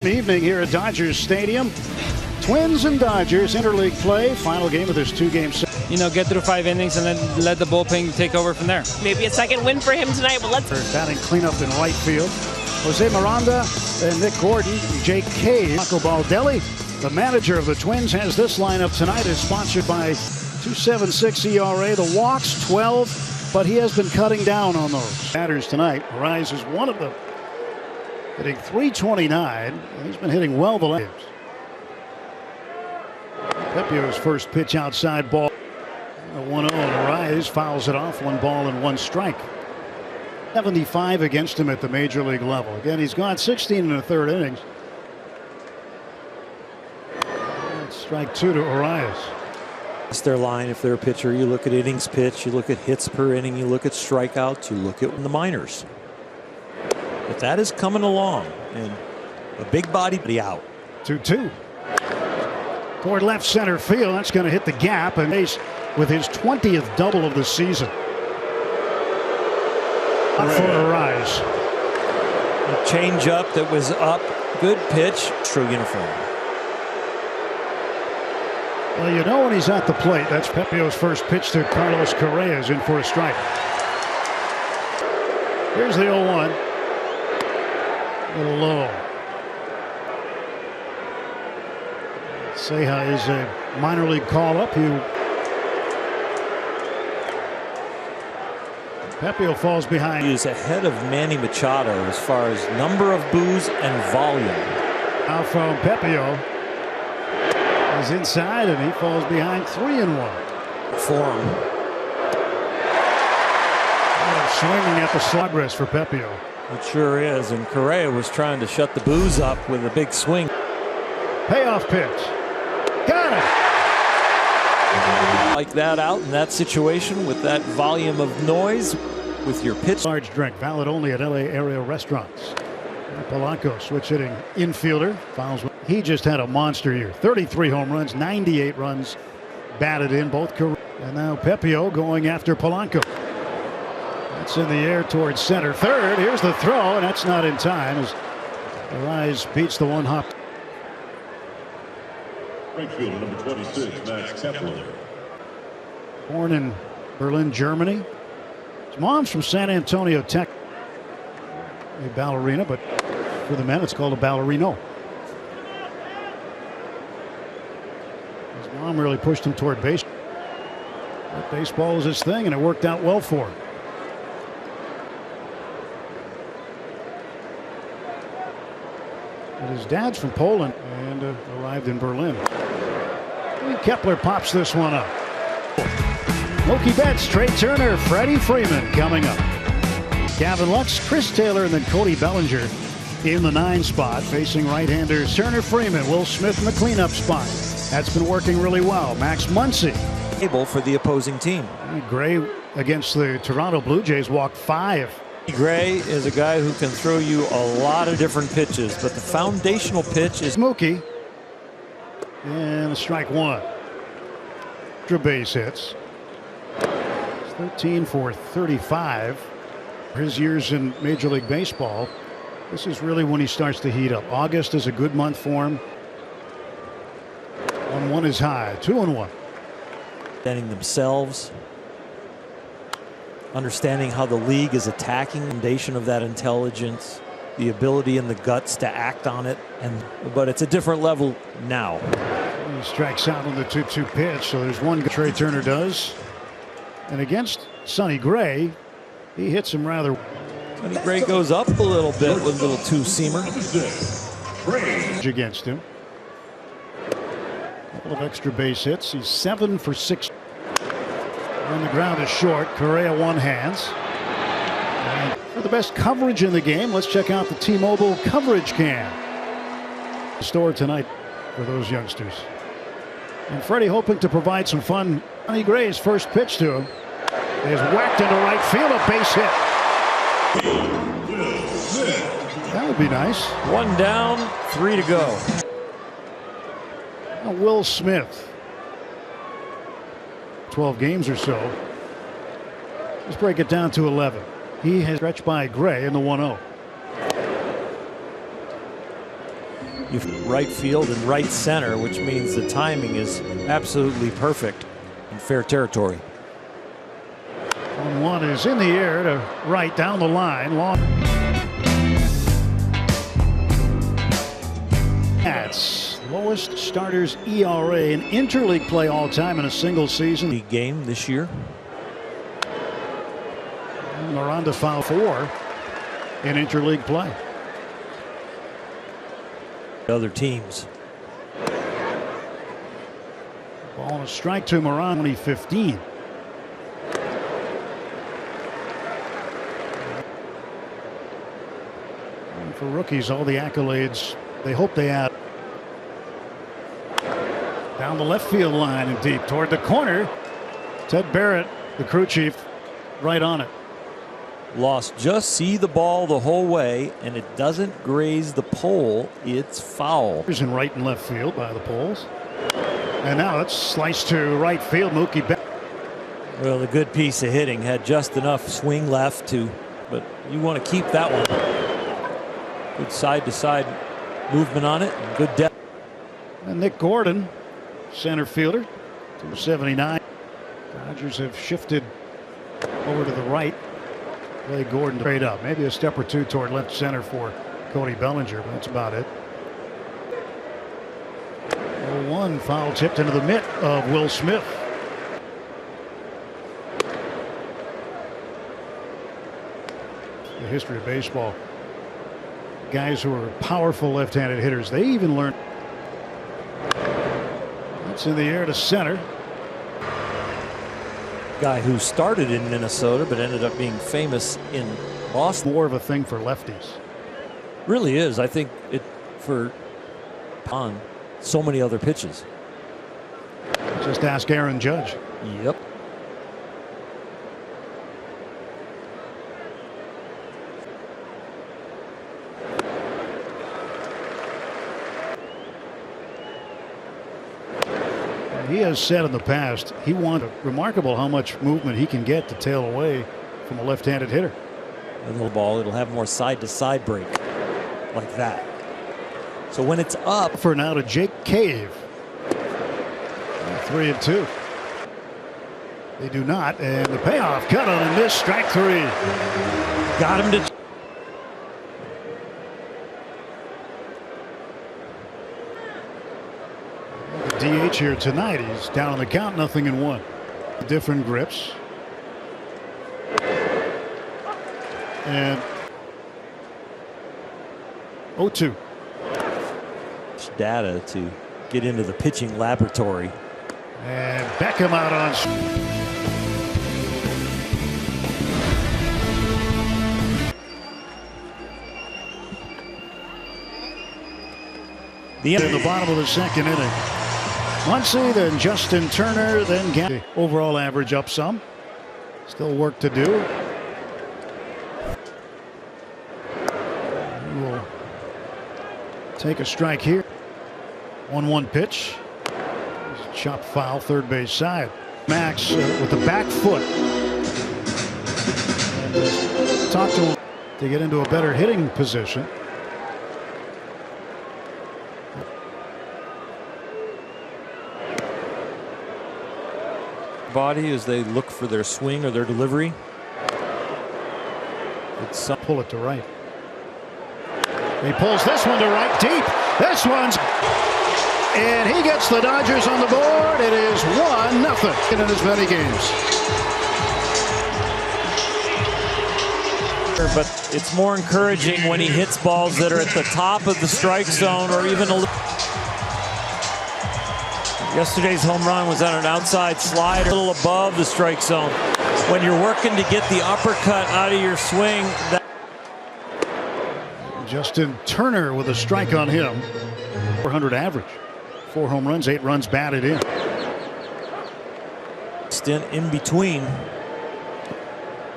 Evening here at Dodgers Stadium. Twins and Dodgers interleague play. Final game of this two-game set. Get through 5 innings and then let the bullpen take over from there. Maybe a second win for him tonight. Well, let's batting cleanup in right field. Jose Miranda and Nick Gordon, Jake Cave, Marco Baldelli. The manager of the Twins has this lineup tonight. Is sponsored by 2.76 ERA. The walks 12, but he has been cutting down on those. Batters tonight. Rise is one of them. Hitting .329. He's been hitting well the last games. Pepio's first pitch outside ball. A 1-0 and Rise fouls it off. 1 ball and 1 strike. 75 against him at the major league level. Again, he's gone 16 1/3 innings. And strike 2 to Arias. It's their line. If they're a pitcher, you look at innings pitched, you look at hits per inning, you look at strikeouts, you look at the minors. But that is coming along, and a big body out. 2-2 toward left center field. That's going to hit the gap, and Ace with his 20th double of the season. For Rise. A change up that was up. Good pitch. True uniform. Well, you know when he's at the plate. That's Pepio's first pitch to Carlos Correa, is in for a strike. Here's the 0-1. A little low. Ceja is a minor league call-up. Pepio falls behind. He is ahead of Manny Machado as far as number of boos and volume. Now from Pepio. He's inside and he falls behind 3-1. Form. Swinging at the progress for Pepio. It sure is, and Correa was trying to shut the boos up with a big swing. Payoff pitch. Got it. Like that out in that situation with that volume of noise with your pitch. Large drink, valid only at LA area restaurants. Polanco switch hitting infielder. Fouls. He just had a monster year. 33 home runs, 98 runs batted in, both career. And now Pepio going after Polanco. That's in the air towards center third. Here's the throw, and that's not in time as Rise beats the one hop. Right fielder number 26, Max Kepler. Born in Berlin, Germany. His mom's from San Antonio, Texas. A ballerina, but for the men it's called a ballerino. His mom really pushed him toward baseball. But baseball was his thing, and it worked out well for him. And his dad's from Poland and arrived in Berlin. And Kepler pops this one up. Mookie Betts, Trey Turner, Freddie Freeman coming up. Gavin Lux, Chris Taylor, and then Cody Bellinger in the 9 spot, facing right-handers Turner, Freeman, Will Smith in the cleanup spot. That's been working really well. Max Muncy. Able for the opposing team. Gray against the Toronto Blue Jays walked 5. Gray is a guy who can throw you a lot of different pitches, but the foundational pitch is Mookie. And a strike 1. Extra base hits. 13 for 35. His years in Major League Baseball. This is really when he starts to heat up. August is a good month for him. 1-1 is high. 2-1. Understanding themselves. Understanding how the league is attacking. Foundation of that intelligence. The ability and the guts to act on it. But it's a different level now. He strikes out on the 2-2 pitch. So there's one Trey Turner does. And against Sonny Gray, he hits him rather. Sonny Gray goes up a little bit with a little two-seamer. Against him. A couple of extra base hits. He's 7 for 6. On the ground is short. Correa one hands. And for the best coverage in the game, let's check out the T-Mobile coverage cam. Store tonight for those youngsters. And Freddie hoping to provide some fun. Sonny Gray's first pitch to him is whacked into right field, a base hit. That would be nice. 1 down, 3 to go. Now Will Smith. 12 games or so. Let's break it down to 11. He has stretched by Gray in the 1-0. Right field and right center, which means the timing is absolutely perfect in fair territory. 1-1 is in the air to right down the line. Long. That's lowest starters ERA in interleague play all time in a single season. League game this year. Miranda foul 4 in interleague play. Other teams. Ball and a strike to Miranda 2015. And for rookies, all the accolades they hope they add. Down the left field line and deep toward the corner. Ted Barrett, the crew chief, right on it. Lost, just see the ball the whole way, and it doesn't graze the pole. It's foul. Here's in right and left field by the poles. And now it's sliced to right field. Mookie Betts. Well, a good piece of hitting, had just enough swing left to, but you want to keep that one. Good side to side movement on it, and good depth. And Nick Gordon, center fielder, 279. Dodgers have shifted over to the right. Play Gordon to trade up. Maybe a step or two toward left center for Cody Bellinger, but that's about it. 0-1 foul tipped into the mitt of Will Smith. The history of baseball. Guys who are powerful left-handed hitters, they even learn. That's in the air to center. Guy who started in Minnesota but ended up being famous in Boston. More of a thing for lefties. Really is. I think it for on so many other pitches. Just ask Aaron Judge. Yep. He has said in the past he wants remarkable how much movement he can get to tail away from a left-handed hitter. A little ball, it'll have more side-to-side break like that. So when it's up. For now to Jake Cave. 3-2. They do not, and the payoff cut on a miss, strike 3. Got him to. DH here tonight. He's down on the count, 0-1. Different grips. And 0-2. Data to get into the pitching laboratory. And Beckham out on. In the bottom of the second inning. Muncy, then Justin Turner, then Gary. Overall average up some. Still work to do. We'll take a strike here. 1-1 pitch. Chop foul, third base side. Max with the back foot. Talk to him to get into a better hitting position. Body as they look for their swing or their delivery. It's pull it to right. He pulls this one to right deep. This one's. And he gets the Dodgers on the board. It is 1-0 in as many games. But it's more encouraging when he hits balls that are at the top of the strike zone or even a little. Yesterday's home run was on an outside slider, a little above the strike zone. When you're working to get the uppercut out of your swing. Justin Turner with a strike on him. 400 average. 4 home runs, 8 runs batted in. Stint in between.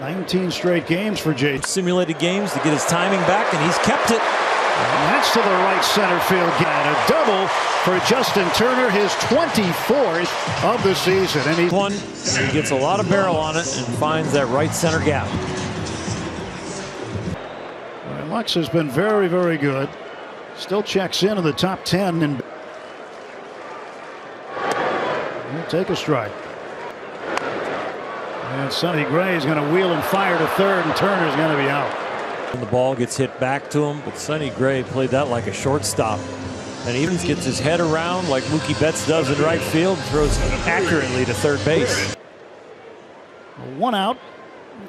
19 straight games for Jay. Simulated games to get his timing back, and he's kept it. And that's to the right center field. And a double for Justin Turner, his 24th of the season. And he gets a lot of barrel on it and finds that right center gap. Lux has been very, very good Still checks in the top 10 and he'll take a strike. And Sonny Gray is going to wheel and fire to third, and Turner's going to be out. And the ball gets hit back to him, but Sonny Gray played that like a shortstop. And even gets his head around like Mookie Betts does in right field, and throws accurately to third base. One out.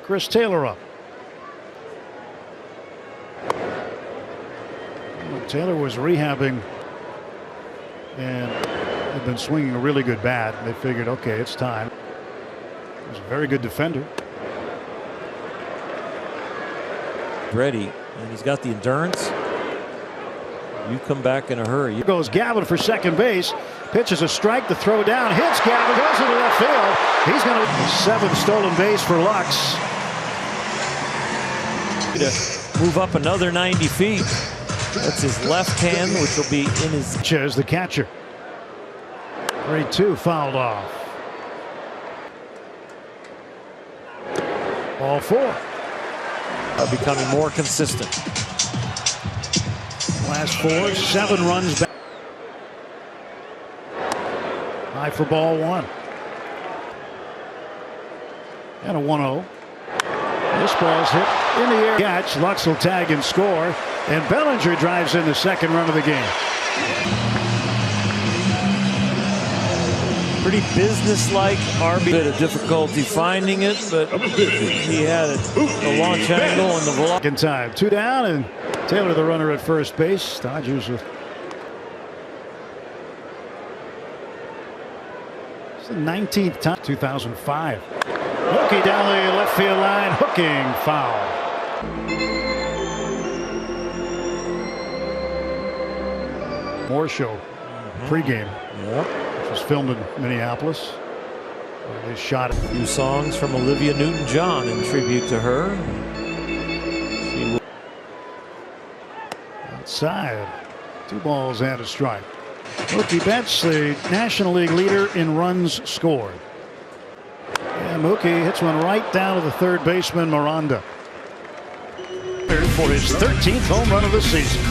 Chris Taylor up. Well, Taylor was rehabbing and had been swinging a really good bat. They figured, okay, it's time. He's a very good defender. Ready, and he's got the endurance. You come back in a hurry. Here goes Gavin for second base. Pitches a strike, the throw down, hits Gavin, goes into left field. He's going to 7 stolen base for Lux. To move up another 90 feet. That's his left hand, which will be in his. As the catcher. 3-2 fouled off. Ball 4. Are becoming more consistent. Last 4, 7 runs back. High for ball 1. And a 1-0. This ball's hit in the air. Catch. Lux will tag and score. And Bellinger drives in the second run of the game. Pretty businesslike RB. Bit of difficulty finding it, but he had a launch angle and the velocity. Second time. 2 down, and Taylor the runner at first base. Dodgers with. It's the 19th time. 2005. Mookie down the left field line. Hooking foul. More show pregame. Which was filmed in Minneapolis. They shot A few songs from Olivia Newton-John in tribute to her. outside. 2 balls and a strike. Mookie Betts, the National League leader in runs scored. And Mookie hits one right down to the third baseman, Miranda, for his 13th home run of the season.